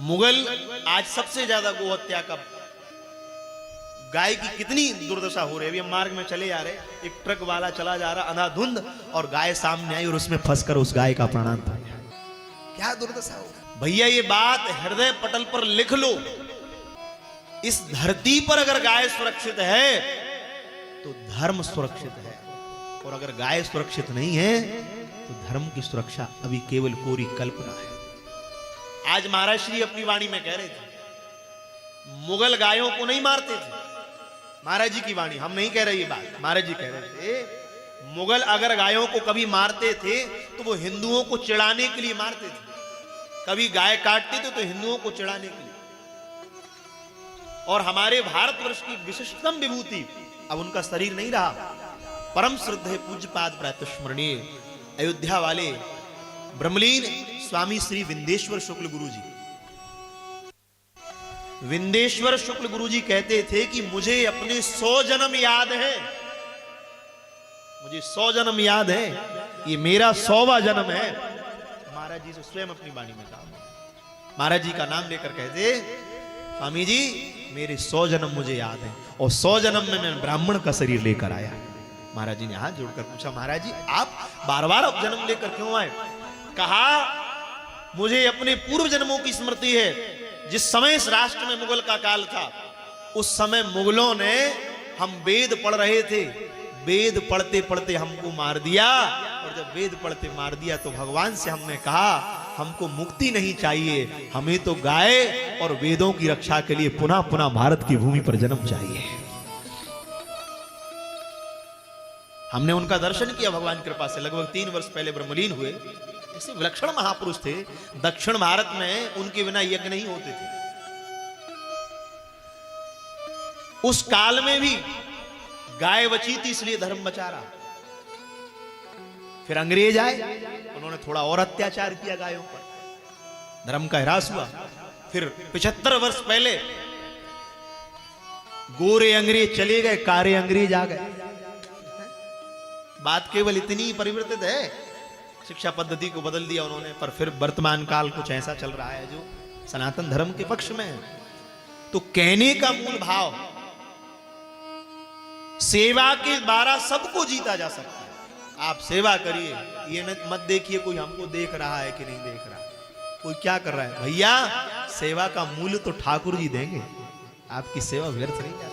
मुगल आज सबसे ज्यादा गोहत्या का, गाय की कितनी दुर्दशा हो रही है। अभी हम मार्ग में चले जा रहे, एक ट्रक वाला चला जा रहा अंधाधुंध और गाय सामने आई और उसमें फंसकर उस गाय का प्राण था। क्या दुर्दशा हो भैया, ये बात हृदय पटल पर लिख लो। इस धरती पर अगर गाय सुरक्षित है तो धर्म सुरक्षित है, और अगर गाय सुरक्षित नहीं है तो धर्म की सुरक्षा अभी केवल कोरी कल्पना है। आज महाराज श्री अपनी वाणी में कह रहे थे, मुगल गायों को नहीं मारते थे। महाराज जी की वाणी, हम नहीं कह रहे ये बात, महाराज जी कह रहे थे मुगल अगर गायों को कभी मारते थे तो वो हिंदुओं को चिढ़ाने के लिए मारते थे। कभी गाय काटते थे तो हिंदुओं को चिढ़ाने के लिए। और हमारे भारतवर्ष की विशिष्टतम विभूति, अब उनका शरीर नहीं रहा, परम श्रद्धेय पूज्यपाद प्रातस्मरणीय अयोध्या वाले ब्रह्मलीन स्वामी श्री विंदेश्वर शुक्ल गुरु जी। विंदेश्वर शुक्ल गुरु जी कहते थे कि मुझे अपने 100 जन्म याद है, मुझे 100 जन्म याद है, ये मेरा 100वां जन्म है। महाराज जी से स्वयं अपनी वाणी में कहा, महाराज जी का नाम लेकर कहते, स्वामी जी मेरे 100 जन्म मुझे याद है, और 100 जन्म में मैं ब्राह्मण का शरीर लेकर आया। महाराज जी ने हाथ जोड़कर पूछा, महाराज जी आप बार बार अब जन्म लेकर क्यों आए? कहा मुझे अपने पूर्व जन्मों की स्मृति है। जिस समय इस राष्ट्र में मुगल का काल था, उस समय मुगलों ने, हम वेद पढ़ रहे थे, वेद पढ़ते पढ़ते हमको मार दिया, और जब वेद पढ़ते मार दिया तो भगवान से हमने कहा हमको मुक्ति नहीं चाहिए, हमें तो गाय और वेदों की रक्षा के लिए पुनः पुनः भारत की भूमि पर जन्म चाहिए। हमने उनका दर्शन किया भगवान की कृपा से, लगभग 3 वर्ष पहले ब्रह्मलीन हुए। ऐसे विलक्षण महापुरुष थे, दक्षिण भारत में उनके बिना यज्ञ नहीं होते थे। उस काल में भी गाय बची थी, इसलिए धर्म बचा रहा। फिर अंग्रेज आए, उन्होंने थोड़ा और अत्याचार किया गायों पर, धर्म का ह्रास हुआ। फिर 75 वर्ष पहले गोरे अंग्रेज चले गए, कारे अंग्रेज आ गए। बात केवल इतनी परिवर्तित है, शिक्षा पद्धति को बदल दिया उन्होंने, पर फिर वर्तमान काल कुछ ऐसा चल रहा है जो सनातन धर्म के पक्ष में है। तो कहने का मूल भाव, सेवा के द्वारा सबको जीता जा सकता है। आप सेवा करिए, ये मत देखिए कोई हमको देख रहा है कि नहीं देख रहा, कोई क्या कर रहा है। भैया सेवा का मूल्य तो ठाकुर जी देंगे, आपकी सेवा व्यर्थ नहीं जा सकती।